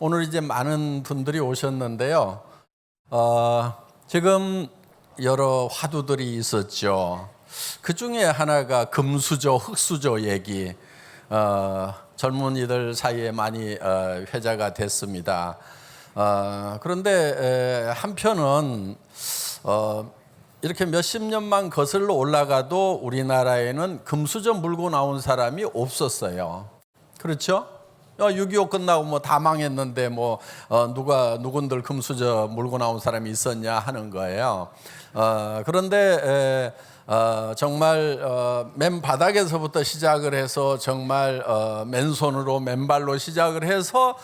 오늘 이제 많은 분들이 오셨는데요. 지금 여러 화두들이 있었죠. 그 중에 하나가 금수저, 흙수저 얘기. 젊은이들 사이에 많이 회자가 됐습니다. 그런데 한편은 이렇게 몇십 년만 거슬러 올라가도 우리나라에는 금수저 물고 나온 사람이 없었어요. 그렇죠? 6.25 끝나고 뭐 다 망했는데 누군들 금수저 물고 나온 사람이 있었냐 하는 거예요. 그런데 정말 맨 바닥에서부터 시작을 해서 정말 맨손으로 맨발로 시작을 해서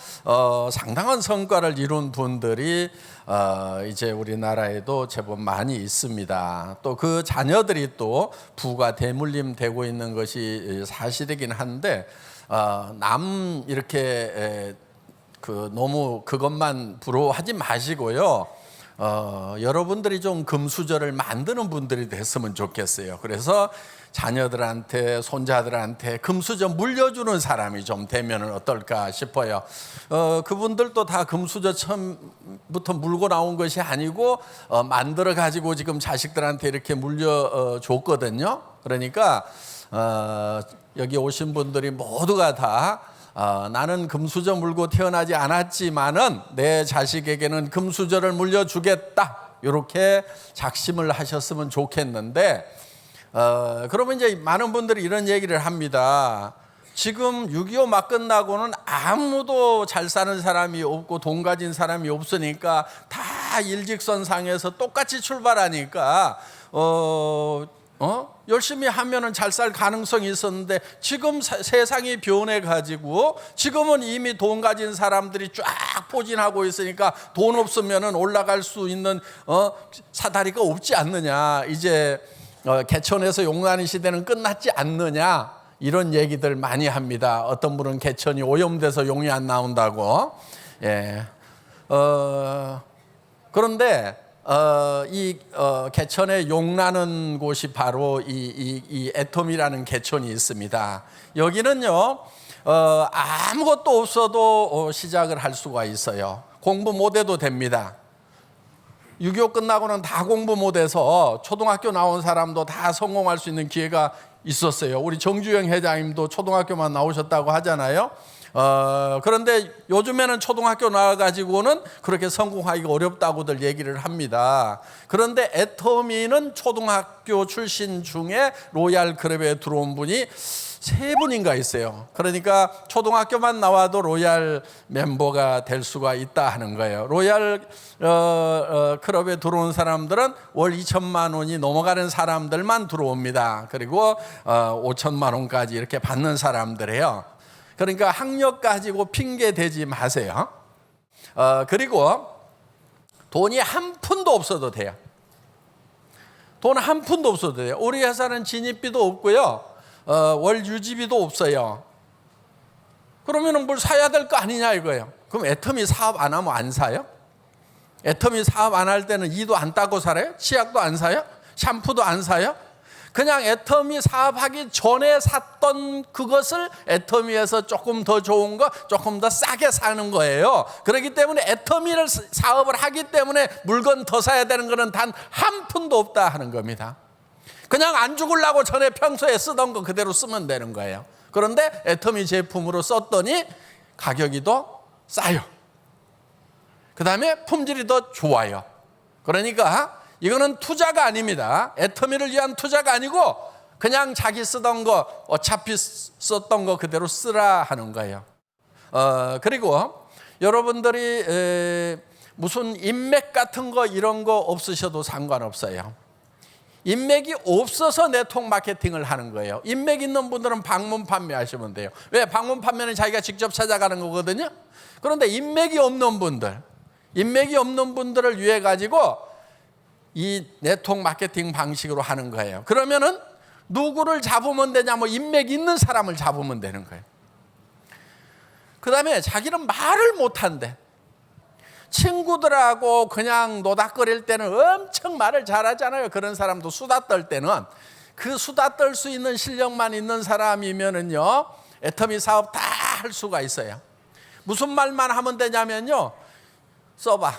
상당한 성과를 이룬 분들이 이제 우리나라에도 제법 많이 있습니다. 또 그 자녀들이 또 부가 대물림 되고 있는 것이 사실이긴 한데 남 이렇게 너무 그것만 부러워하지 마시고요. 여러분들이 좀 금수저를 만드는 분들이 됐으면 좋겠어요. 그래서 자녀들한테, 손자들한테 금수저 물려주는 사람이 좀 되면 어떨까 싶어요. 그분들도 다 금수저 처음부터 물고 나온 것이 아니고 만들어 가지고 지금 자식들한테 이렇게 물려줬거든요. 그러니까 여기 오신 분들이 모두가 다 나는 금수저 물고 태어나지 않았지만은 내 자식에게는 금수저를 물려주겠다, 이렇게 작심을 하셨으면 좋겠는데, 그러면 이제 많은 분들이 이런 얘기를 합니다. 지금 6.25 막 끝나고는 아무도 잘 사는 사람이 없고 돈 가진 사람이 없으니까 다 일직선상에서 똑같이 출발하니까 열심히 하면은 잘 살 가능성이 있었는데 지금 세상이 변해 가지고 지금은 이미 돈 가진 사람들이 쫙 포진하고 있으니까 돈 없으면은 올라갈 수 있는 사다리가 없지 않느냐, 이제 개천에서 용나는 시대는 끝났지 않느냐, 이런 얘기들 많이 합니다. 어떤 분은 개천이 오염돼서 용이 안 나온다고. 예. 그런데 개천에 용나는 곳이 바로 이 애톰이라는 개천이 있습니다. 여기는요, 아무것도 없어도 시작을 할 수가 있어요. 공부 못해도 됩니다. 6.25 끝나고는 다 공부 못해서 초등학교 나온 사람도 다 성공할 수 있는 기회가 있었어요. 우리 정주영 회장님도 초등학교만 나오셨다고 하잖아요. 그런데 요즘에는 초등학교 나와가지고는 그렇게 성공하기가 어렵다고들 얘기를 합니다. 그런데 애터미는 초등학교 출신 중에 로얄 클럽에 들어온 분이 3분인가 있어요. 그러니까 초등학교만 나와도 로얄 멤버가 될 수가 있다 하는 거예요. 로얄 클럽에 들어온 사람들은 월 2천만 원이 넘어가는 사람들만 들어옵니다. 그리고 5천만 원까지 이렇게 받는 사람들이에요. 그러니까 학력 가지고 핑계 대지 마세요. 그리고 돈이 한 푼도 없어도 돼요. 돈 한 푼도 없어도 돼요. 우리 회사는 진입비도 없고요, 월 유지비도 없어요. 그러면 뭘 사야 될 거 아니냐 이거예요. 그럼 애터미 사업 안 하면 안 사요? 애터미 사업 안 할 때는 이도 안 따고 살아요? 치약도 안 사요? 샴푸도 안 사요? 그냥 애터미 사업하기 전에 샀던 그것을 애터미에서 조금 더 좋은 거, 조금 더 싸게 사는 거예요. 그렇기 때문에 애터미를 사업을 하기 때문에 물건 더 사야 되는 것은 단 한 푼도 없다 하는 겁니다. 그냥 안 죽으려고 전에 평소에 쓰던 거 그대로 쓰면 되는 거예요. 그런데 애터미 제품으로 썼더니 가격이 더 싸요. 그 다음에 품질이 더 좋아요. 그러니까 이거는 투자가 아닙니다. 애터미를 위한 투자가 아니고 그냥 자기 쓰던 거, 어차피 썼던 거 그대로 쓰라 하는 거예요. 그리고 여러분들이 무슨 인맥 같은 거 이런 거 없으셔도 상관없어요. 인맥이 없어서 네트워크 마케팅을 하는 거예요. 인맥 있는 분들은 방문 판매하시면 돼요. 왜? 방문 판매는 자기가 직접 찾아가는 거거든요. 그런데 인맥이 없는 분들을 위해 가지고 이 네트워크 마케팅 방식으로 하는 거예요. 그러면은 누구를 잡으면 되냐? 인맥 있는 사람을 잡으면 되는 거예요. 그 다음에 자기는 말을 못한대. 친구들하고 그냥 노닥거릴 때는 엄청 말을 잘하잖아요. 그런 사람도 수다 떨 때는 그 수다 떨 수 있는 실력만 있는 사람이면은요, 애터미 사업 다 할 수가 있어요. 무슨 말만 하면 되냐면요. 써봐.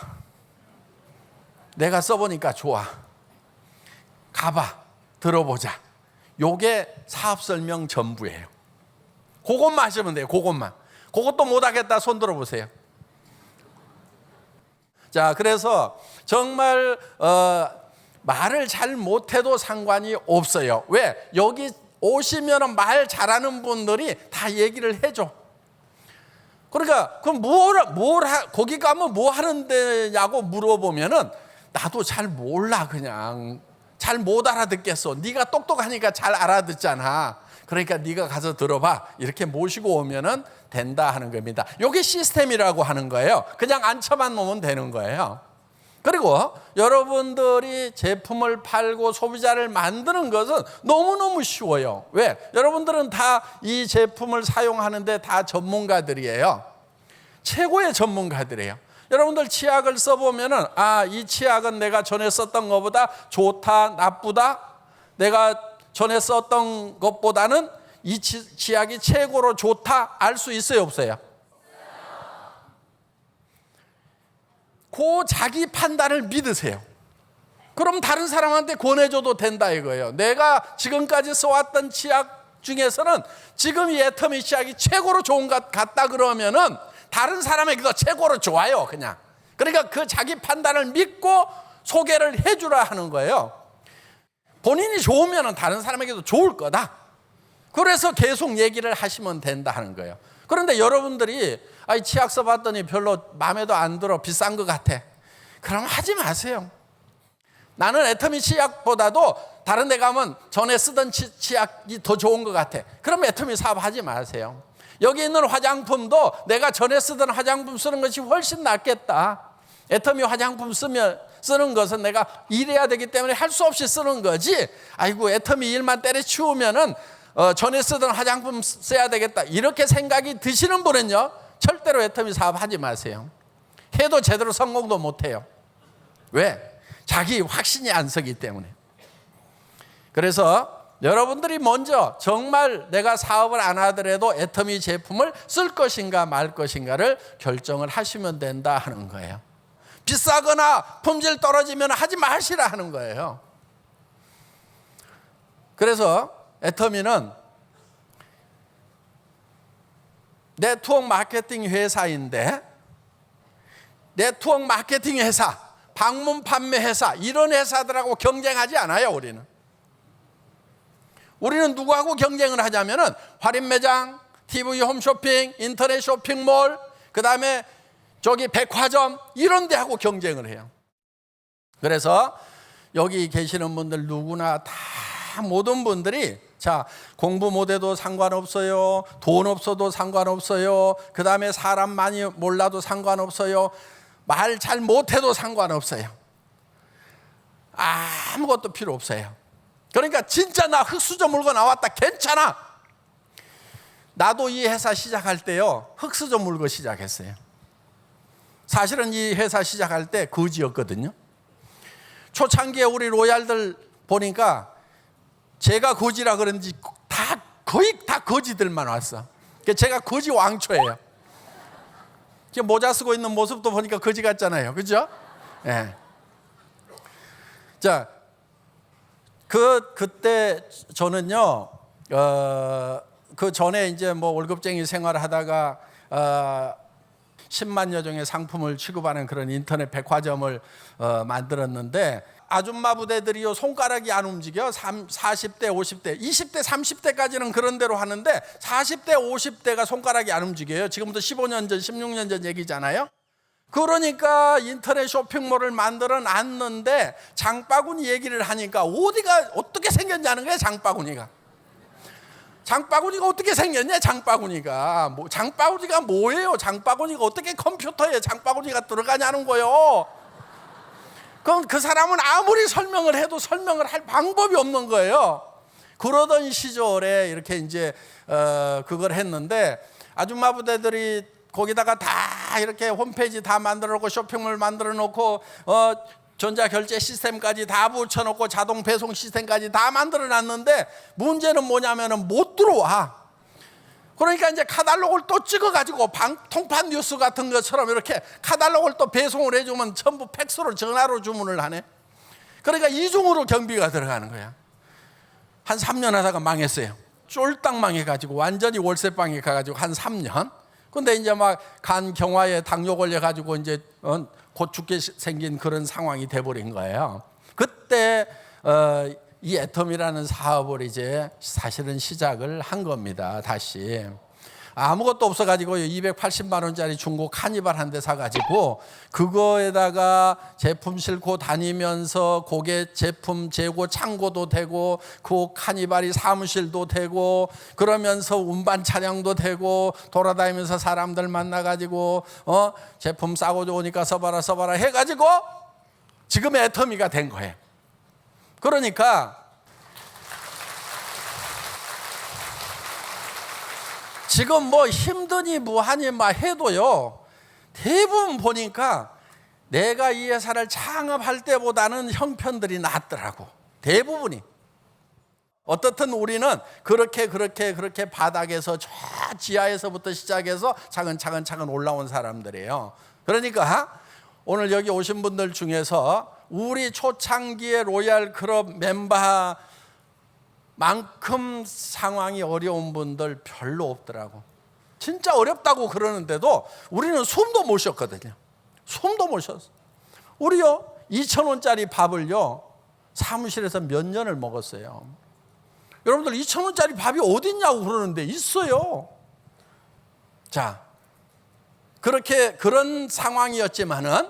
내가 써보니까 좋아. 가봐. 들어보자. 요게 사업 설명 전부예요. 그것만 하시면 돼요. 그것만. 그것도 못하겠다 손 들어보세요. 자, 그래서 정말 말을 잘 못해도 상관이 없어요. 왜? 여기 오시면 말 잘하는 분들이 다 얘기를 해줘. 그러니까 그럼 거기 가면 뭐 하는 데냐고 물어보면은 나도 잘 몰라. 그냥 잘 못 알아듣겠어. 네가 똑똑하니까 잘 알아듣잖아. 그러니까 네가 가서 들어봐. 이렇게 모시고 오면은 된다 하는 겁니다. 이게 시스템이라고 하는 거예요. 그냥 앉혀만 놓으면 되는 거예요. 그리고 여러분들이 제품을 팔고 소비자를 만드는 것은 너무너무 쉬워요. 왜? 여러분들은 다 이 제품을 사용하는데 다 전문가들이에요. 최고의 전문가들이에요. 여러분들 치약을 써보면은 이 치약은 내가 전에 썼던 것보다 좋다, 나쁘다. 내가 전에 썼던 것보다는 이 치약이 최고로 좋다 알 수 있어요, 없어요? 그 자기 판단을 믿으세요. 그럼 다른 사람한테 권해줘도 된다 이거예요. 내가 지금까지 써왔던 치약 중에서는 지금 이 애터미 치약이 최고로 좋은 것 같다 그러면은 다른 사람에게도 최고로 좋아요, 그냥. 그러니까 그 자기 판단을 믿고 소개를 해주라 하는 거예요. 본인이 좋으면 다른 사람에게도 좋을 거다. 그래서 계속 얘기를 하시면 된다 하는 거예요. 그런데 여러분들이 치약 써봤더니 별로 마음에도 안 들어, 비싼 것 같아. 그럼 하지 마세요. 나는 애터미 치약보다도 다른 데 가면 전에 쓰던 치약이 더 좋은 것 같아. 그럼 애터미 사업하지 마세요. 여기 있는 화장품도 내가 전에 쓰던 화장품 쓰는 것이 훨씬 낫겠다. 애터미 화장품 쓰는 것은 내가 일해야 되기 때문에 할 수 없이 쓰는 거지. 아이고 애터미 일만 때려치우면은 전에 쓰던 화장품 써야 되겠다. 이렇게 생각이 드시는 분은요, 절대로 애터미 사업하지 마세요. 해도 제대로 성공도 못해요. 왜? 자기 확신이 안 서기 때문에. 그래서 여러분들이 먼저 정말 내가 사업을 안 하더라도 애터미 제품을 쓸 것인가 말 것인가를 결정을 하시면 된다 하는 거예요. 비싸거나 품질 떨어지면 하지 마시라 하는 거예요. 그래서 애터미는 네트워크 마케팅 회사인데, 네트워크 마케팅 회사, 방문 판매 회사, 이런 회사들하고 경쟁하지 않아요. 우리는 누구하고 경쟁을 하냐면은 할인 매장, TV 홈쇼핑, 인터넷 쇼핑몰, 그 다음에 저기 백화점, 이런 데하고 경쟁을 해요. 그래서 여기 계시는 분들 누구나 다 모든 분들이 자, 공부 못해도 상관없어요. 돈 없어도 상관없어요. 그 다음에 사람 많이 몰라도 상관없어요. 말 잘 못해도 상관없어요. 아무것도 필요 없어요. 그러니까 진짜 나 흙수저 물고 나왔다, 괜찮아. 나도 이 회사 시작할 때요, 흙수저 물고 시작했어요. 사실은 이 회사 시작할 때 거지였거든요. 초창기에 우리 로얄들 보니까 제가 거지라 그런지 거의 다 거지들만 왔어. 제가 거지 왕초예요. 모자 쓰고 있는 모습도 보니까 거지 같잖아요, 그죠? 예. 자, 그때 저는요, 그 전에 이제 뭐 월급쟁이 생활을 하다가 10만여 종의 상품을 취급하는 그런 인터넷 백화점을 만들었는데, 아줌마 부대들이요 손가락이 안 움직여. 40대, 50대, 20대, 30대까지는 그런 대로 하는데 40대, 50대가 손가락이 안 움직여요. 지금부터 15년 전, 16년 전 얘기잖아요. 그러니까 인터넷 쇼핑몰을 만들어 놨는데 장바구니 얘기를 하니까 어디가 어떻게 생겼냐는 거예요. 장바구니가 어떻게 생겼냐. 장바구니가 뭐예요. 장바구니가 어떻게 컴퓨터에 장바구니가 들어가냐는 거예요. 그럼 그 사람은 아무리 설명을 해도 설명을 할 방법이 없는 거예요. 그러던 시절에 이렇게 이제 그걸 했는데, 아줌마 부대들이 거기다가 다 이렇게 홈페이지 다 만들어 놓고 쇼핑몰 만들어 놓고 전자결제 시스템까지 다 붙여놓고 자동 배송 시스템까지 다 만들어 놨는데 문제는 뭐냐면은 못 들어와. 그러니까 이제 카탈로그를 또 찍어가지고 통판 뉴스 같은 것처럼 이렇게 카탈로그를 또 배송을 해주면 전부 팩스로 전화로 주문을 하네. 그러니까 이중으로 경비가 들어가는 거야. 한 3년 하다가 망했어요. 쫄딱 망해가지고 완전히 월세방에 가가지고 한 3년. 근데 이제 막 간 경화에 당뇨 걸려가지고 이제 곧 죽게 생긴 그런 상황이 돼버린 거예요. 그때 이 애텀이라는 사업을 이제 사실은 시작을 한 겁니다. 다시 아무것도 없어가지고 280만 원짜리 중고 카니발 한 대 사가지고 그거에다가 제품 싣고 다니면서 고게 제품 재고 창고도 되고 그 카니발이 사무실도 되고 그러면서 운반 차량도 되고 돌아다니면서 사람들 만나가지고 제품 싸고 좋으니까 써봐라 해가지고 지금 애터미가 된 거예요. 그러니까 지금 뭐 힘드니 뭐하니 막 해도요, 대부분 보니까 내가 이 회사를 창업할 때보다는 형편들이 낫더라고. 대부분이. 어떻든 우리는 그렇게 바닥에서 저 지하에서부터 시작해서 차근차근 올라온 사람들이에요. 그러니까 오늘 여기 오신 분들 중에서 우리 초창기의 로얄 클럽 멤버만큼 상황이 어려운 분들 별로 없더라고. 진짜 어렵다고 그러는데도 우리는 숨도 못 쉬었거든요. 숨도 못 쉬었어. 우리요 2,000원짜리 밥을요 사무실에서 몇 년을 먹었어요. 여러분들 2,000원짜리 밥이 어디 있냐고 그러는데 있어요. 자, 그런 상황이었지만은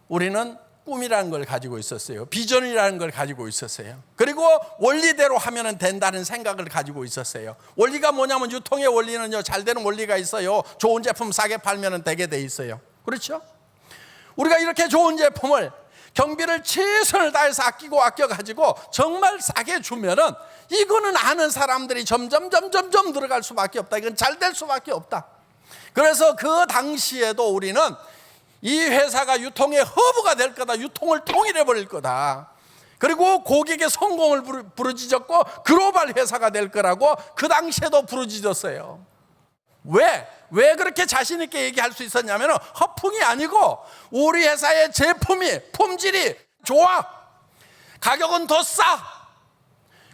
우리는 꿈이라는 걸 가지고 있었어요. 비전이라는 걸 가지고 있었어요. 그리고 원리대로 하면 된다는 생각을 가지고 있었어요. 원리가 뭐냐면 유통의 원리는요, 잘 되는 원리가 있어요. 좋은 제품 싸게 팔면 되게 돼 있어요. 그렇죠? 우리가 이렇게 좋은 제품을 경비를 최선을 다해서 아껴가지고 정말 싸게 주면은 이거는 아는 사람들이 점점 들어갈 수밖에 없다. 이건 잘 될 수밖에 없다. 그래서 그 당시에도 우리는 이 회사가 유통의 허브가 될 거다. 유통을 통일해 버릴 거다. 그리고 고객의 성공을 부르짖었고 글로벌 회사가 될 거라고 그 당시에도 부르짖었어요. 왜 그렇게 자신 있게 얘기할 수 있었냐면 허풍이 아니고 우리 회사의 제품이 품질이 좋아. 가격은 더 싸.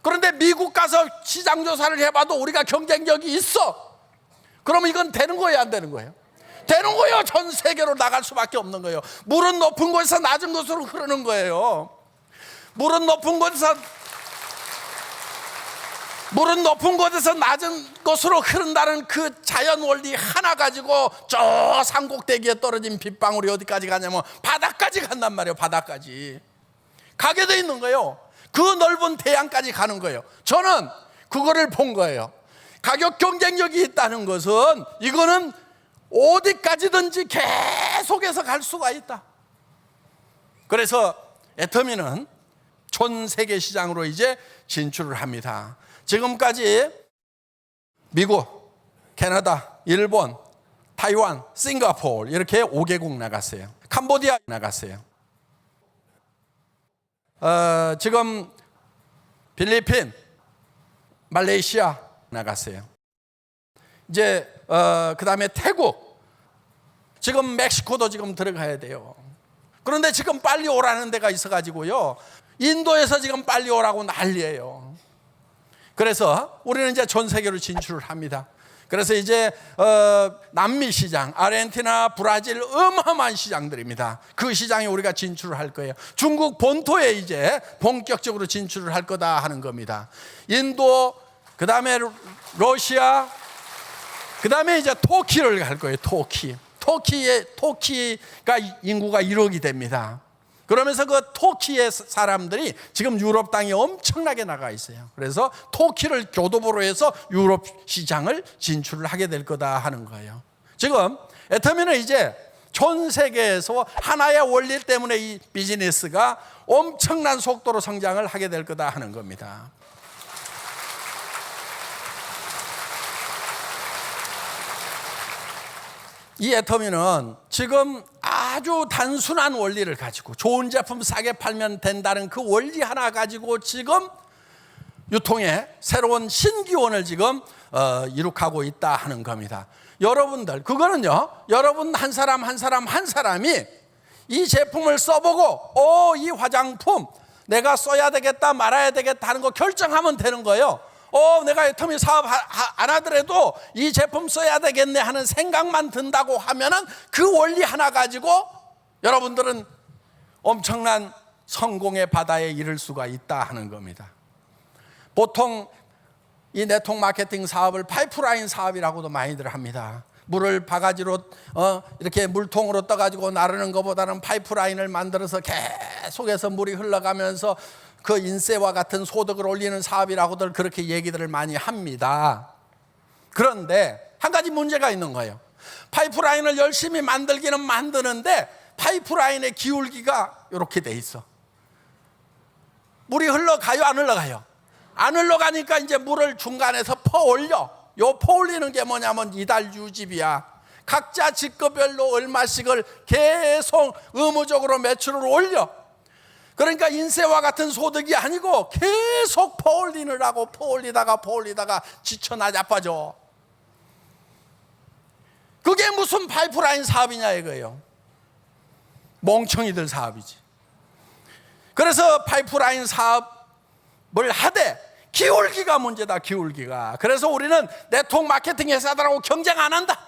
그런데 미국 가서 시장 조사를 해봐도 우리가 경쟁력이 있어. 그러면 이건 되는 거예요, 안 되는 거예요? 되는 거예요. 전 세계로 나갈 수밖에 없는 거예요. 물은 높은 곳에서 낮은 곳으로 흐르는 거예요. 물은 높은 곳에서 낮은 곳으로 흐른다는 그 자연 원리 하나 가지고 저 산꼭대기에 떨어진 빗방울이 어디까지 가냐면 바다까지 간단 말이에요. 바다까지 가게 돼 있는 거예요. 그 넓은 대양까지 가는 거예요. 저는 그거를 본 거예요. 가격 경쟁력이 있다는 것은 이거는 어디까지든지 계속해서 갈 수가 있다. 그래서 애터미는 전 세계 시장으로 이제 진출을 합니다. 지금까지 미국, 캐나다, 일본, 타이완, 싱가포르 이렇게 5개국 나갔어요. 캄보디아 나갔어요. 지금 필리핀, 말레이시아 나갔어요. 이제 그 다음에 태국, 지금 멕시코도 지금 들어가야 돼요. 그런데 지금 빨리 오라는 데가 있어가지고요, 인도에서 지금 빨리 오라고 난리예요. 그래서 우리는 이제 전 세계로 진출을 합니다. 그래서 이제 남미 시장, 아르헨티나, 브라질 어마어마한 시장들입니다. 그 시장에 우리가 진출을 할 거예요. 중국 본토에 이제 본격적으로 진출을 할 거다 하는 겁니다. 인도, 그 다음에 러시아, 그 다음에 이제 터키를 갈 거예요. 터키가 인구가 1억이 됩니다. 그러면서 그 터키의 사람들이 지금 유럽 땅에 엄청나게 나가 있어요. 그래서 터키를 교두보로 해서 유럽 시장을 진출을 하게 될 거다 하는 거예요. 지금 애터미는 이제 전 세계에서 하나의 원리 때문에 이 비즈니스가 엄청난 속도로 성장을 하게 될 거다 하는 겁니다. 이 애터미는 지금 아주 단순한 원리를 가지고 좋은 제품 싸게 팔면 된다는 그 원리 하나 가지고 지금 유통의 새로운 신기원을 지금 이룩하고 있다 하는 겁니다. 여러분들, 그거는요, 여러분 한 사람 한 사람이 이 제품을 써보고 이 화장품 내가 써야 되겠다 말아야 되겠다 하는 거 결정하면 되는 거예요. 내가 애터미 사업 안 하더라도 이 제품 써야 되겠네 하는 생각만 든다고 하면은 그 원리 하나 가지고 여러분들은 엄청난 성공의 바다에 이를 수가 있다 하는 겁니다. 보통 이 네트워크 마케팅 사업을 파이프라인 사업이라고도 많이들 합니다. 물을 바가지로 이렇게 물통으로 떠가지고 나르는 것보다는 파이프라인을 만들어서 계속해서 물이 흘러가면서 그 인세와 같은 소득을 올리는 사업이라고들 그렇게 얘기들을 많이 합니다. 그런데 한 가지 문제가 있는 거예요. 파이프라인을 열심히 만들기는 만드는데 파이프라인의 기울기가 이렇게 돼 있어. 물이 흘러가요, 안 흘러가요? 안 흘러가니까 이제 물을 중간에서 퍼올려. 요 퍼올리는 게 뭐냐면 이달 유지비야. 각자 직급별로 얼마씩을 계속 의무적으로 매출을 올려. 그러니까 인세와 같은 소득이 아니고 계속 퍼올리느라고 퍼올리다가 지쳐 나자빠져. 그게 무슨 파이프라인 사업이냐 이거예요. 멍청이들 사업이지. 그래서 파이프라인 사업을 하되 기울기가 문제다, 기울기가. 그래서 우리는 네트워크 마케팅 회사들하고 경쟁 안 한다.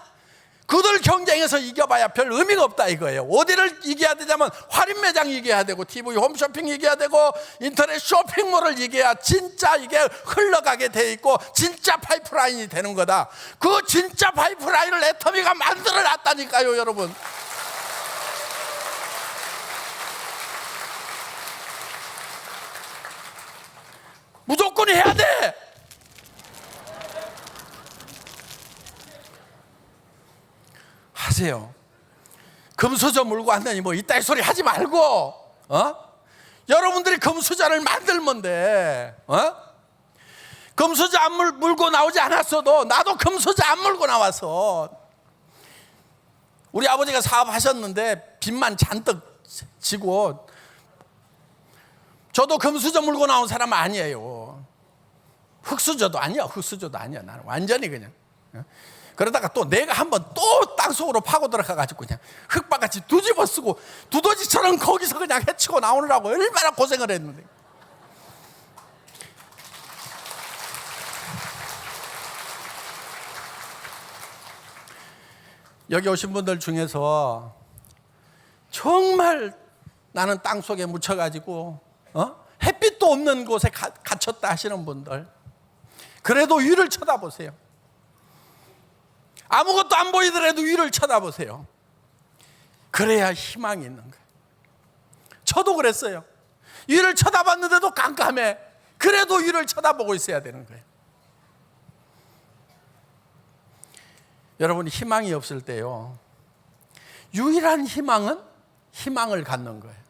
그들 경쟁에서 이겨봐야 별 의미가 없다 이거예요. 어디를 이겨야 되냐면 할인 매장 이겨야 되고 TV 홈쇼핑 이겨야 되고 인터넷 쇼핑몰을 이겨야 진짜 이게 흘러가게 돼 있고 진짜 파이프라인이 되는 거다. 그 진짜 파이프라인을 애터미가 만들어 놨다니까요, 여러분. 무조건 해야 돼. 하세요. 금수저 물고 왔더니 뭐 이따위 소리 하지 말고, 여러분들이 금수저를 만들면 돼. 금수저 안 물고 나오지 않았어도 나도 금수저 안 물고 나와서. 우리 아버지가 사업하셨는데 빚만 잔뜩 지고, 저도 금수저 물고 나온 사람 아니에요. 흙수저도 아니야. 나는 완전히 그냥. 그러다가 또 내가 한번 또 땅속으로 파고 들어가가지고 그냥 흙바가지 뒤집어 쓰고 두더지처럼 거기서 그냥 헤치고 나오느라고 얼마나 고생을 했는데. 여기 오신 분들 중에서 정말 나는 땅속에 묻혀가지고 햇빛도 없는 곳에 갇혔다 하시는 분들, 그래도 위를 쳐다보세요. 아무것도 안 보이더라도 위를 쳐다보세요. 그래야 희망이 있는 거예요. 저도 그랬어요. 위를 쳐다봤는데도 깜깜해. 그래도 위를 쳐다보고 있어야 되는 거예요. 여러분, 희망이 없을 때요, 유일한 희망은 희망을 갖는 거예요.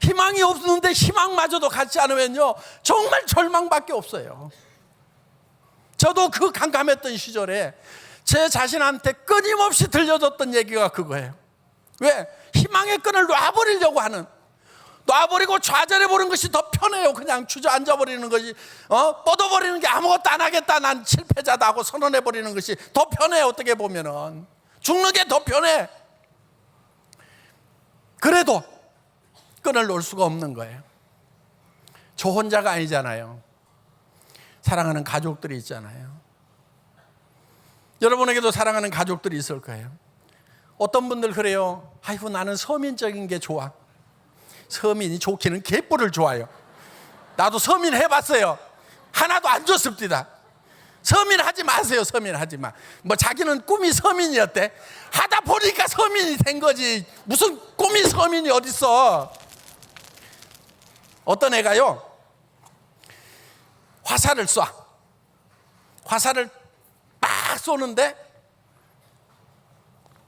희망이 없는데 희망마저도 갖지 않으면요 정말 절망밖에 없어요. 저도 그 깜깜했던 시절에 제 자신한테 끊임없이 들려줬던 얘기가 그거예요. 왜? 희망의 끈을 놔버리고 좌절해버리는 것이 더 편해요. 그냥 주저앉아버리는 것이, 뻗어버리는 게 아무것도 안 하겠다, 난 실패자다 하고 선언해버리는 것이 더 편해요. 어떻게 보면은 죽는 게 더 편해. 그래도 끈을 놓을 수가 없는 거예요. 저 혼자가 아니잖아요. 사랑하는 가족들이 있잖아요. 여러분에게도 사랑하는 가족들이 있을 거예요. 어떤 분들 그래요. 아이고, 나는 서민적인 게 좋아. 서민이 좋기는 개뿔을 좋아요. 나도 서민 해봤어요. 하나도 안 좋습니다. 서민 하지 마세요. 서민 하지 마. 뭐 자기는 꿈이 서민이었대. 하다 보니까 서민이 된 거지. 무슨 꿈이 서민이 어딨어. 어떤 애가요, 화살을 쏴. 화살을 막 쏘는데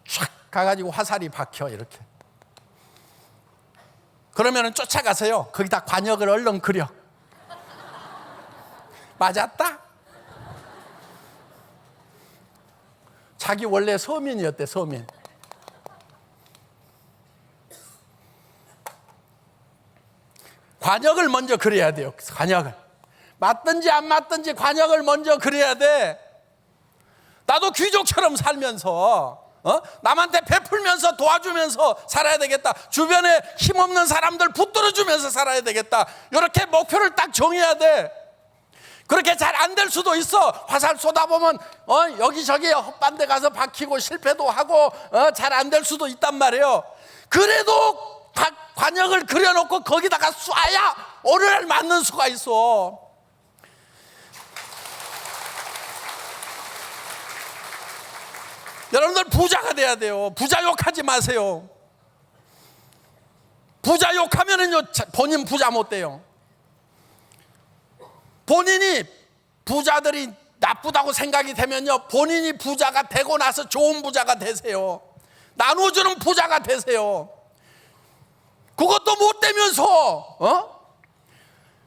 촥 가가지고 화살이 박혀 이렇게. 그러면은 쫓아가서요, 거기다 관역을 얼른 그려. 맞았다? 자기 원래 서민이었대, 서민. 관역을 먼저 그려야 돼요. 관역을. 맞든지 안 맞든지 관역을 먼저 그려야 돼. 나도 귀족처럼 살면서 남한테 베풀면서 도와주면서 살아야 되겠다. 주변에 힘없는 사람들 붙들어주면서 살아야 되겠다. 이렇게 목표를 딱 정해야 돼. 그렇게 잘 안 될 수도 있어. 화살 쏟아보면 여기저기 헛반대 가서 박히고 실패도 하고 잘 안 될 수도 있단 말이에요. 그래도 관역을 그려놓고 거기다가 쏴야 어느 날 맞는 수가 있어. 여러분들 부자가 돼야 돼요. 부자 욕하지 마세요. 부자 욕하면은요 본인 부자 못 돼요. 본인이 부자들이 나쁘다고 생각이 되면요 본인이 부자가 되고 나서 좋은 부자가 되세요. 나눠주는 부자가 되세요. 그것도 못 되면서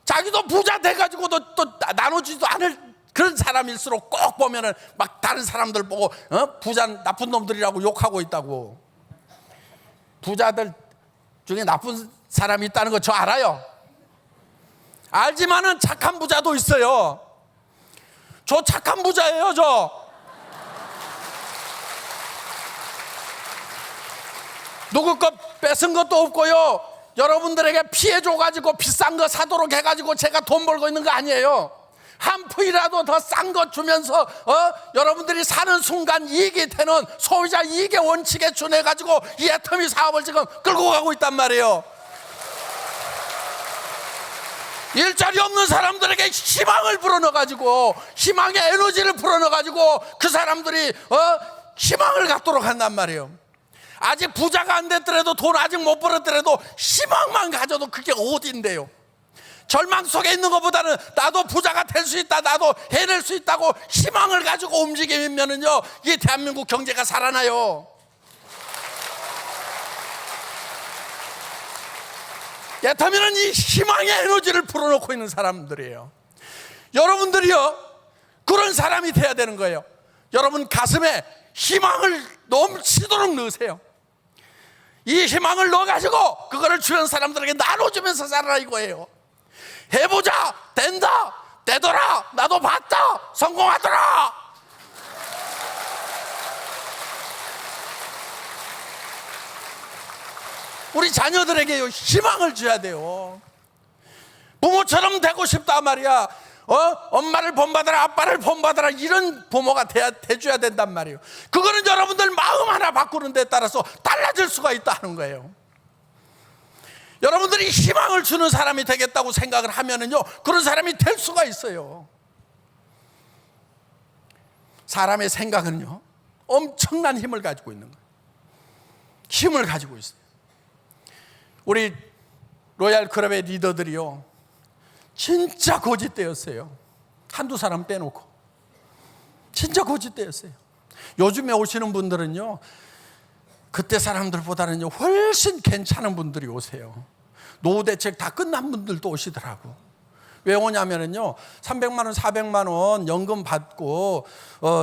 자기도 부자 돼가지고도 또 나눠주지도 않을 그런 사람일수록 꼭 보면은 막 다른 사람들 보고 부자 나쁜 놈들이라고 욕하고 있다고. 부자들 중에 나쁜 사람이 있다는 거 저 알아요. 알지만은 착한 부자도 있어요. 저 착한 부자예요. 저 누구 것 뺏은 것도 없고요. 여러분들에게 피해 줘가지고 비싼 거 사도록 해가지고 제가 돈 벌고 있는 거 아니에요. 한 푼이라도 더 싼 거 주면서 여러분들이 사는 순간 이익이 되는 소비자 이익의 원칙에 준해가지고 이 애터미 사업을 지금 끌고 가고 있단 말이에요. 일자리 없는 사람들에게 희망을 불어넣어가지고 희망의 에너지를 불어넣어가지고 그 사람들이 희망을 갖도록 한단 말이에요. 아직 부자가 안 됐더라도 돈 아직 못 벌었더라도 희망만 가져도 그게 어딘데요. 절망 속에 있는 것보다는 나도 부자가 될 수 있다, 나도 해낼 수 있다고 희망을 가지고 움직이면은요 이 대한민국 경제가 살아나요. 애터미는 이 희망의 에너지를 불어넣고 있는 사람들이에요. 여러분들이요 그런 사람이 돼야 되는 거예요. 여러분 가슴에 희망을 넘치도록 넣으세요. 이 희망을 넣어가지고 그거를 주변 사람들에게 나눠주면서 살아라 이거예요. 해보자, 된다, 되더라, 나도 봤다, 성공하더라. 우리 자녀들에게 희망을 줘야 돼요. 부모처럼 되고 싶다 말이야. 엄마를 본받아라, 아빠를 본받아라, 이런 부모가 돼줘야 된단 말이에요. 그거는 여러분들 마음 하나 바꾸는 데 따라서 달라질 수가 있다는 거예요. 여러분들이 희망을 주는 사람이 되겠다고 생각을 하면은요 그런 사람이 될 수가 있어요. 사람의 생각은요 엄청난 힘을 가지고 있는 거예요. 힘을 가지고 있어요. 우리 로얄 클럽의 리더들이요 진짜 고집대였어요. 한두 사람 빼놓고 진짜 고집대였어요. 요즘에 오시는 분들은요 그때 사람들보다는 훨씬 괜찮은 분들이 오세요. 노후 대책 다 끝난 분들도 오시더라고. 왜 오냐면은요 300만 원 400만 원 연금 받고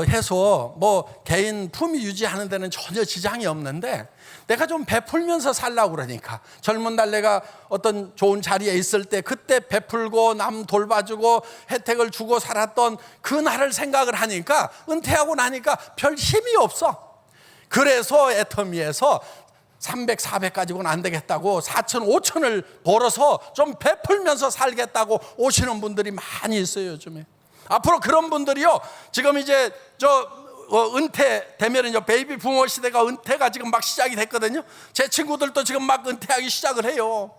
해서 뭐 개인 품위 유지하는 데는 전혀 지장이 없는데 내가 좀 베풀면서 살라고 그러니까 젊은 날 내가 어떤 좋은 자리에 있을 때 그때 베풀고 남 돌봐주고 혜택을 주고 살았던 그 날을 생각을 하니까 은퇴하고 나니까 별 힘이 없어. 그래서 애터미에서 300, 400 가지고는 안 되겠다고 4천, 5천을 벌어서 좀 베풀면서 살겠다고 오시는 분들이 많이 있어요 요즘에. 앞으로 그런 분들이요 지금 이제 은퇴되면 이제 베이비 부모 시대가 은퇴가 지금 막 시작이 됐거든요. 제 친구들도 지금 막 은퇴하기 시작을 해요.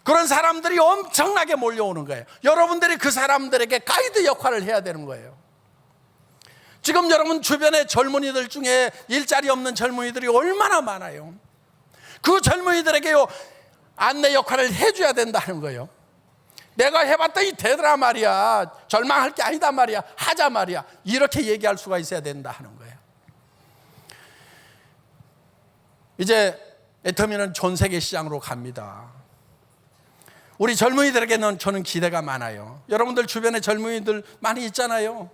그런 사람들이 엄청나게 몰려오는 거예요. 여러분들이 그 사람들에게 가이드 역할을 해야 되는 거예요. 지금 여러분 주변의 젊은이들 중에 일자리 없는 젊은이들이 얼마나 많아요. 그 젊은이들에게요 안내 역할을 해줘야 된다는 거예요. 내가 해봤더니 되더라 말이야. 절망할 게 아니다 말이야. 하자 말이야. 이렇게 얘기할 수가 있어야 된다 하는 거예요. 이제 애터미는 전 세계 시장으로 갑니다. 우리 젊은이들에게는 저는 기대가 많아요. 여러분들 주변에 젊은이들 많이 있잖아요.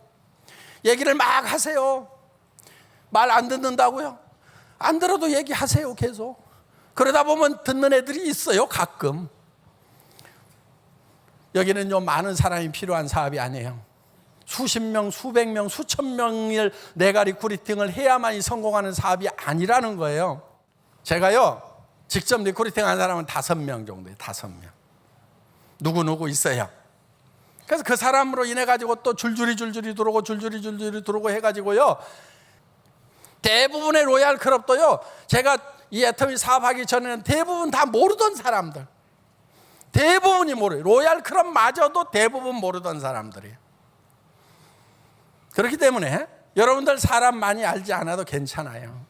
얘기를 막 하세요. 말 안 듣는다고요? 안 들어도 얘기하세요 계속. 그러다 보면 듣는 애들이 있어요 가끔. 여기는요 많은 사람이 필요한 사업이 아니에요. 수십 명, 수백 명, 수천 명을 네가리 리크루팅을 해야만이 성공하는 사업이 아니라는 거예요. 제가요 직접 리크루팅한 사람은 5명 정도예요. 5명. 누구 있어요. 그래서 그 사람으로 인해 가지고 또 줄줄이 들어오고 줄줄이 들어오고 해가지고요 대부분의 로얄 클럽도요 제가 이 애터미 사업하기 전에는 대부분 다 모르던 사람들, 대부분이 모르요. 로얄 클럽마저도 대부분 모르던 사람들이에요. 그렇기 때문에 여러분들 사람 많이 알지 않아도 괜찮아요.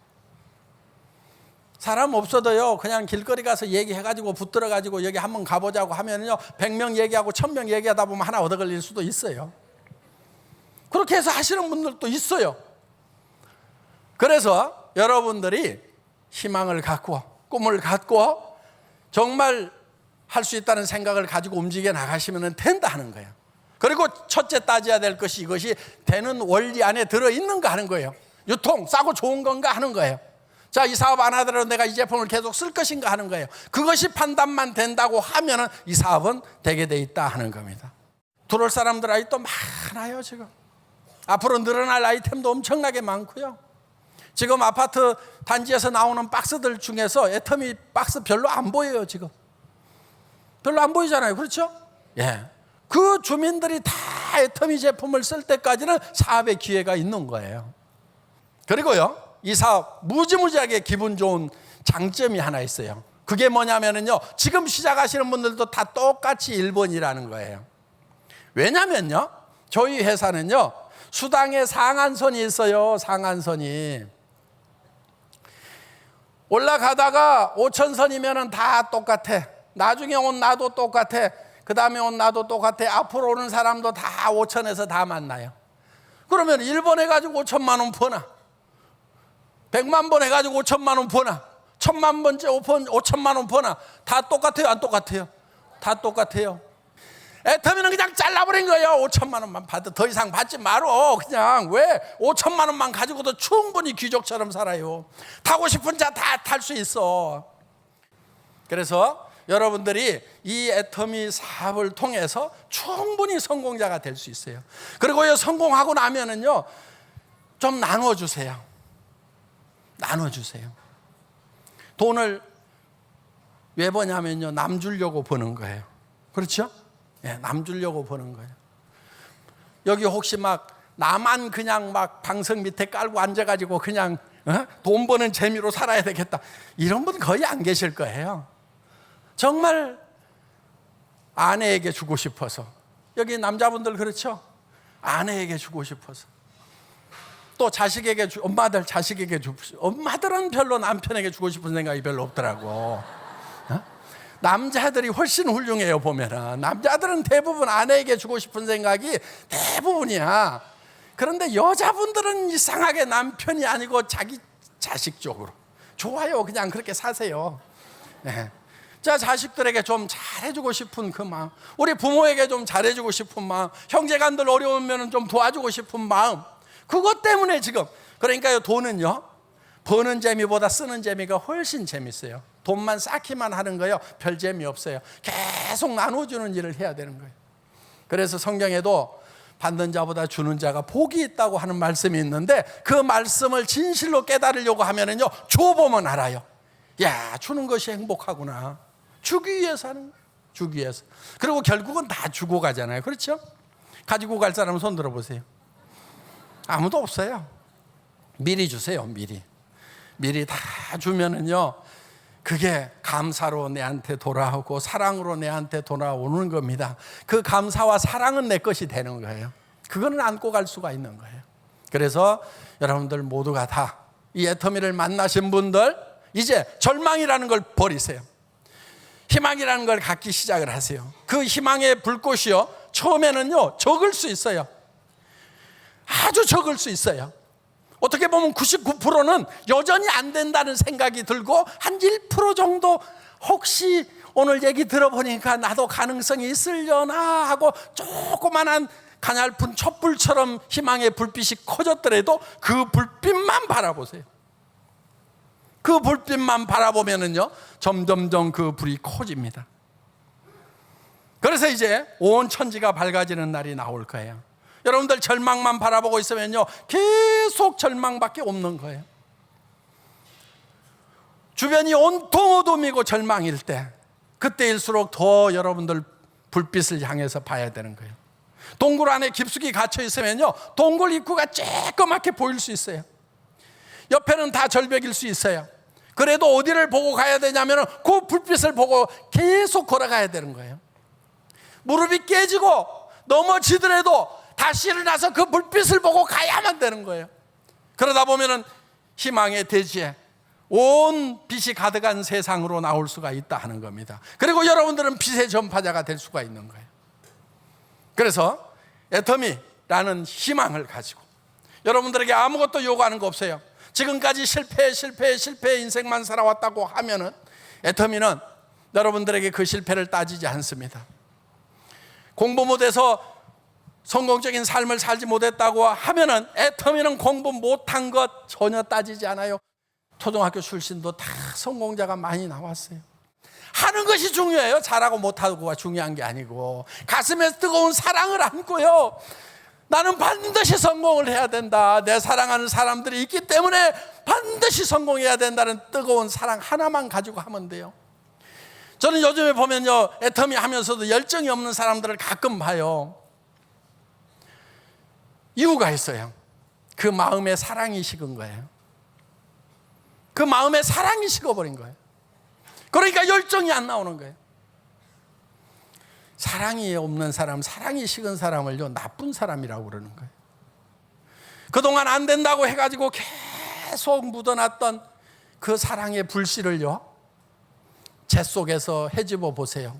사람 없어도요 그냥 길거리 가서 얘기해가지고 붙들어가지고 여기 한번 가보자고 하면요 100명 얘기하고 1000명 얘기하다 보면 하나 얻어 걸릴 수도 있어요. 그렇게 해서 하시는 분들도 있어요. 그래서 여러분들이 희망을 갖고 꿈을 갖고 정말 할 수 있다는 생각을 가지고 움직여 나가시면 된다 하는 거예요. 그리고 첫째 따져야 될 것이 이것이 되는 원리 안에 들어있는가 하는 거예요. 유통 싸고 좋은 건가 하는 거예요. 자, 이 사업 안 하더라도 내가 이 제품을 계속 쓸 것인가 하는 거예요. 그것이 판단만 된다고 하면은 이 사업은 되게 돼 있다 하는 겁니다. 들어올 사람들 아직도 많아요. 지금 앞으로 늘어날 아이템도 엄청나게 많고요. 지금 아파트 단지에서 나오는 박스들 중에서 애터미 박스 별로 안 보여요. 지금 별로 안 보이잖아요. 그렇죠? 예. 그 주민들이 다 애터미 제품을 쓸 때까지는 사업의 기회가 있는 거예요. 그리고요 이 사업 무지무지하게 기분 좋은 장점이 하나 있어요. 그게 뭐냐면요 지금 시작하시는 분들도 다 똑같이 1번이라는 거예요. 왜냐면요 저희 회사는요 수당의 상한선이 있어요. 상한선이 올라가다가 5,000선이면 다 똑같아. 나중에 온 나도 똑같아. 그 다음에 온 나도 똑같아. 앞으로 오는 사람도 다 5,000에서 다 만나요. 그러면 1번 해가지고 5천만 원 버나 100만 번 해가지고 5천만 원 버나 1,000만 번째 5천만 원 버나 다 똑같아요? 안 똑같아요? 다 똑같아요. 애터미는 그냥 잘라버린 거예요. 5천만 원만 받아 더 이상 받지 말어. 그냥 왜 5천만 원만 가지고도 충분히 귀족처럼 살아요. 타고 싶은 차 다 탈 수 있어. 그래서 여러분들이 이 애터미 사업을 통해서 충분히 성공자가 될 수 있어요. 그리고요 성공하고 나면은요 좀 나눠주세요. 나눠주세요. 돈을 왜 버냐면요 남 주려고 버는 거예요. 그렇죠? 예, 남 주려고 버는 거예요. 여기 혹시 막 나만 그냥 막 방석 밑에 깔고 앉아가지고 그냥 돈 버는 재미로 살아야 되겠다 이런 분 거의 안 계실 거예요. 정말 아내에게 주고 싶어서, 여기 남자분들 그렇죠? 아내에게 주고 싶어서, 또 자식에게 엄마들 자식에게 주고 싶어서. 엄마들은 별로 남편에게 주고 싶은 생각이 별로 없더라고. 남자들이 훨씬 훌륭해요. 보면은 남자들은 대부분 아내에게 주고 싶은 생각이 대부분이야. 그런데 여자분들은 이상하게 남편이 아니고 자기 자식 쪽으로. 좋아요. 그냥 그렇게 사세요. 네. 자, 자식들에게 좀 잘해주고 싶은 그 마음, 우리 부모에게 좀 잘해주고 싶은 마음, 형제간들 어려우면 좀 도와주고 싶은 마음, 그것 때문에 지금. 그러니까요 돈은요 버는 재미보다 쓰는 재미가 훨씬 재밌어요. 돈만 쌓기만 하는 거요 별 재미없어요. 계속 나눠주는 일을 해야 되는 거예요. 그래서 성경에도 받는 자보다 주는 자가 복이 있다고 하는 말씀이 있는데, 그 말씀을 진실로 깨달으려고 하면은요 줘보면 알아요. 야, 주는 것이 행복하구나. 주기 위해서 하는 거예요. 주기 위해서. 그리고 결국은 다 주고 가잖아요. 그렇죠? 가지고 갈 사람은 손 들어보세요. 아무도 없어요. 미리 주세요. 미리 다 주면은요 그게 감사로 내한테 돌아오고 사랑으로 내한테 돌아오는 겁니다. 그 감사와 사랑은 내 것이 되는 거예요. 그거는 안고 갈 수가 있는 거예요. 그래서 여러분들 모두가 다 이 애터미를 만나신 분들, 이제 절망이라는 걸 버리세요. 희망이라는 걸 갖기 시작을 하세요. 그 희망의 불꽃이요 처음에는요 적을 수 있어요. 아주 적을 수 있어요. 어떻게 보면 99%는 여전히 안 된다는 생각이 들고, 한 1% 정도 혹시 오늘 얘기 들어보니까 나도 가능성이 있으려나 하고 조그만한 가냘픈 촛불처럼 희망의 불빛이 커졌더라도 그 불빛만 바라보세요. 그 불빛만 바라보면은요 점점점 그 불이 커집니다. 그래서 이제 온 천지가 밝아지는 날이 나올 거예요. 여러분들 절망만 바라보고 있으면요, 계속 절망밖에 없는 거예요. 주변이 온통 어둠이고 절망일 때, 그때일수록 더 여러분들 불빛을 향해서 봐야 되는 거예요. 동굴 안에 깊숙이 갇혀 있으면요, 동굴 입구가 쬐끄맣게 보일 수 있어요. 옆에는 다 절벽일 수 있어요. 그래도 어디를 보고 가야 되냐면 그 불빛을 보고 계속 걸어가야 되는 거예요. 무릎이 깨지고 넘어지더라도 다시 일어나서 그 불빛을 보고 가야만 되는 거예요. 그러다 보면은 희망의 대지에 온 빛이 가득한 세상으로 나올 수가 있다 하는 겁니다. 그리고 여러분들은 빛의 전파자가 될 수가 있는 거예요. 그래서 애터미라는 희망을 가지고 여러분들에게 아무것도 요구하는 거 없어요. 지금까지 실패 인생만 살아왔다고 하면은 애터미는 여러분들에게 그 실패를 따지지 않습니다. 공부 못해서 성공적인 삶을 살지 못했다고 하면은 애터미는 공부 못한 것 전혀 따지지 않아요. 초등학교 출신도 다 성공자가 많이 나왔어요. 하는 것이 중요해요. 잘하고 못하고가 중요한 게 아니고, 가슴에 뜨거운 사랑을 안고요, 나는 반드시 성공을 해야 된다, 내 사랑하는 사람들이 있기 때문에 반드시 성공해야 된다는 뜨거운 사랑 하나만 가지고 하면 돼요. 저는 요즘에 보면요, 애터미 하면서도 열정이 없는 사람들을 가끔 봐요. 이유가 있어요. 그 마음에 사랑이 식은 거예요. 그 마음에 사랑이 식어버린 거예요. 그러니까 열정이 안 나오는 거예요. 사랑이 없는 사람, 사랑이 식은 사람을요, 나쁜 사람이라고 그러는 거예요. 그동안 안 된다고 해가지고 계속 묻어놨던 그 사랑의 불씨를요, 재 속에서 헤집어 보세요.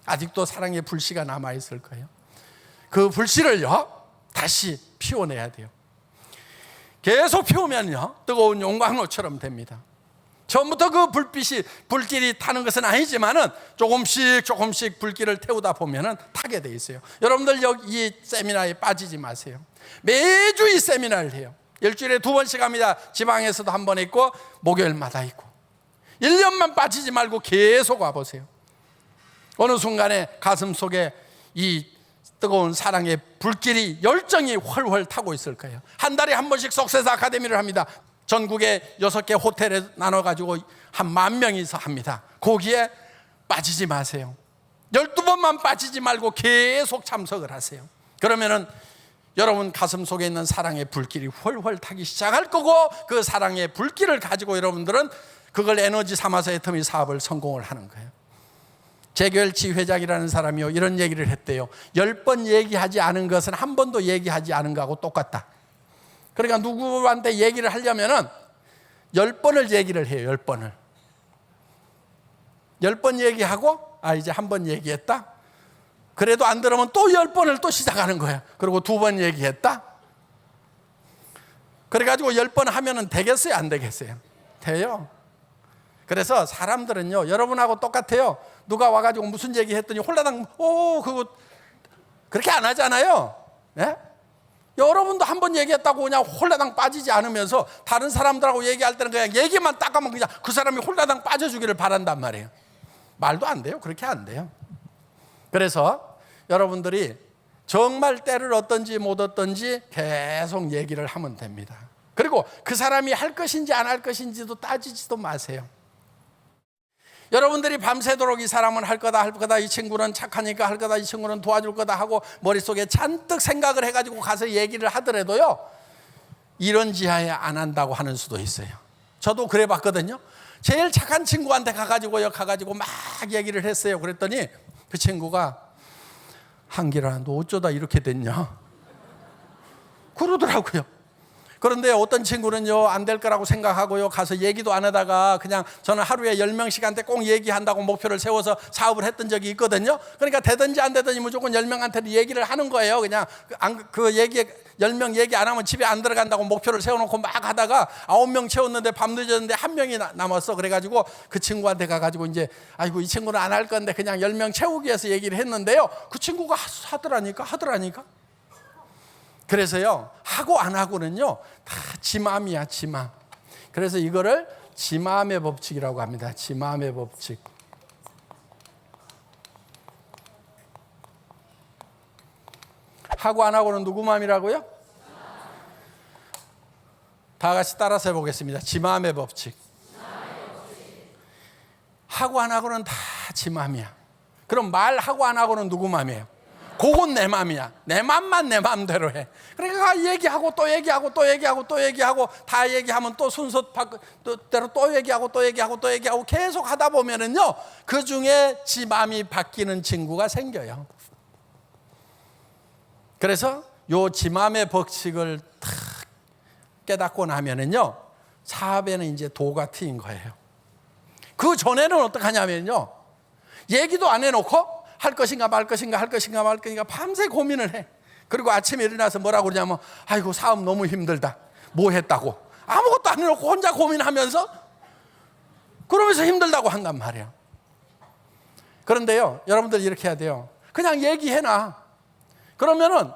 아직도 사랑의 불씨가 남아있을 거예요. 그 불씨를요, 다시 피워내야 돼요. 계속 피우면요, 뜨거운 용광로처럼 됩니다. 처음부터 그 불길이 타는 것은 아니지만은 조금씩 불길을 태우다 보면은 타게 돼 있어요. 여러분들 여기 이 세미나에 빠지지 마세요. 매주 이 세미나를 해요. 일주일에 2번씩 합니다. 지방에서도 한 번 있고 목요일마다 있고. 1년만 빠지지 말고 계속 와보세요. 어느 순간에 가슴 속에 이 뜨거운 사랑의 불길이, 열정이 훨훨 타고 있을 거예요. 한 달에 한 번씩 석세사 아카데미를 합니다. 전국에 6개 호텔에 나눠가지고 한 10,000명이서 합니다. 거기에 빠지지 마세요. 12번만 빠지지 말고 계속 참석을 하세요. 그러면은 여러분 가슴 속에 있는 사랑의 불길이 훨훨 타기 시작할 거고, 그 사랑의 불길을 가지고 여러분들은 그걸 에너지 삼아서 애터미 사업을 성공을 하는 거예요. 재결치 회장이라는 사람이요, 이런 얘기를 했대요. 10번 얘기하지 않은 것은 한 번도 얘기하지 않은 거하고 똑같다. 그러니까 누구한테 얘기를 하려면은 10번을 얘기를 해요. 10번을. 10번 얘기하고, 이제 한 번 얘기했다. 그래도 안 들으면 또 10번을 또 시작하는 거예요. 그리고 2번 얘기했다. 그래가지고 10번 하면은 되겠어요? 안 되겠어요? 돼요. 그래서 사람들은요, 여러분하고 똑같아요. 누가 와가지고 무슨 얘기 했더니 홀라당, 그거 그렇게 안 하잖아요. 예? 여러분도 한 번 얘기했다고 그냥 홀라당 빠지지 않으면서 다른 사람들하고 얘기할 때는 그냥 얘기만 딱 하면 그냥 그 사람이 홀라당 빠져주기를 바란단 말이에요. 말도 안 돼요. 그렇게 안 돼요. 그래서 여러분들이 정말 때를 얻든지 못 얻든지 계속 얘기를 하면 됩니다. 그리고 그 사람이 할 것인지 안 할 것인지도 따지지도 마세요. 여러분들이 밤새도록 이 사람은 할 거다, 이 친구는 착하니까 할 거다, 이 친구는 도와줄 거다 하고 머릿속에 잔뜩 생각을 해가지고 가서 얘기를 하더라도요, 이런 지하에 안 한다고 하는 수도 있어요. 저도 그래 봤거든요. 제일 착한 친구한테 가가지고 막 얘기를 했어요. 그랬더니 그 친구가, 한길아, 너 어쩌다 이렇게 됐냐? 그러더라고요. 그런데 어떤 친구는요, 안 될 거라고 생각하고요, 가서 얘기도 안 하다가 그냥, 저는 하루에 10명씩한테 꼭 얘기한다고 목표를 세워서 사업을 했던 적이 있거든요. 그러니까 되든지 안 되든지 무조건 10명한테 얘기를 하는 거예요. 그냥 그 얘기 10명 얘기 안 하면 집에 안 들어간다고 목표를 세워놓고 막 하다가 9명 채웠는데 밤 늦었는데 1명이 남았어. 그래가지고 그 친구한테 가가지고 이제, 아이고 이 친구는 안 할 건데 그냥 10명 채우기 위해서 얘기를 했는데요, 그 친구가 하더라니까. 그래서요, 하고 안 하고는요, 다 지 마음이야, 지 마음. 그래서 이거를 지 마음의 법칙이라고 합니다. 지 마음의 법칙. 하고 안 하고는 누구 마음이라고요? 다 같이 따라서 해보겠습니다. 지 마음의 법칙. 하고 안 하고는 다 지 마음이야. 그럼 말하고 안 하고는 누구 마음이에요? 그건 내 마음이야. 내 마음만 내 마음대로 해. 그러니까 얘기하고 또 얘기하고 또 얘기하고 또 얘기하고 다 얘기하면 또 순서대로 또 얘기하고 또 얘기하고 또 얘기하고 계속 하다 보면은요, 그 중에 지 마음이 바뀌는 친구가 생겨요. 그래서 요 지 마음의 법칙을 탁 깨닫고 나면은요, 사업에는 이제 도가 트인 거예요. 그 전에는 어떻게 하냐면요, 얘기도 안 해놓고 할 것인가 말 것인가 할 것인가 말 것인가 밤새 고민을 해. 그리고 아침에 일어나서 뭐라고 그러냐면, 아이고 사업 너무 힘들다. 뭐 했다고? 아무것도 안 해놓고 혼자 고민하면서 그러면서 힘들다고 한단 말이야. 그런데요, 여러분들 이렇게 해야 돼요. 그냥 얘기해놔. 그러면은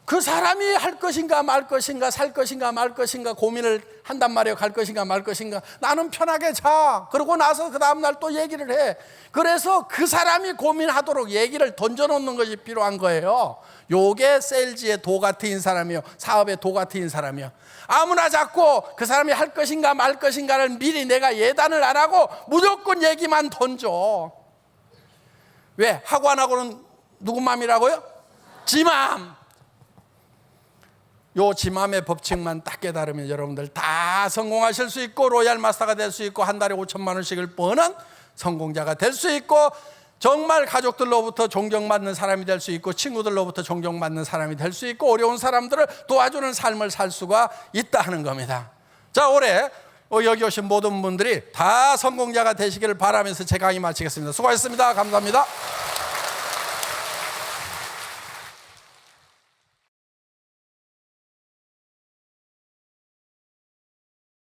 그 사람이 할 것인가 말 것인가 살 것인가 말 것인가 고민을 한단 말이에요. 갈 것인가 말 것인가. 나는 편하게 자. 그러고 나서 그 다음날 또 얘기를 해. 그래서 그 사람이 고민하도록 얘기를 던져놓는 것이 필요한 거예요. 요게 세일즈의 도가 트인 사람이요, 사업의 도가 트인 사람이요. 아무나 자꾸 그 사람이 할 것인가 말 것인가를 미리 내가 예단을 안 하고 무조건 얘기만 던져. 왜? 하고 안 하고는 누구 마음이라고요? 지 마음. 요 지 마음의 법칙만 딱 깨달으면 여러분들 다 성공하실 수 있고, 로얄 마스터가 될 수 있고, 한 달에 5천만 원씩을 버는 성공자가 될 수 있고, 정말 가족들로부터 존경받는 사람이 될 수 있고, 친구들로부터 존경받는 사람이 될 수 있고, 어려운 사람들을 도와주는 삶을 살 수가 있다 하는 겁니다. 자, 올해 여기 오신 모든 분들이 다 성공자가 되시기를 바라면서 제 강의 마치겠습니다. 수고하셨습니다. 감사합니다.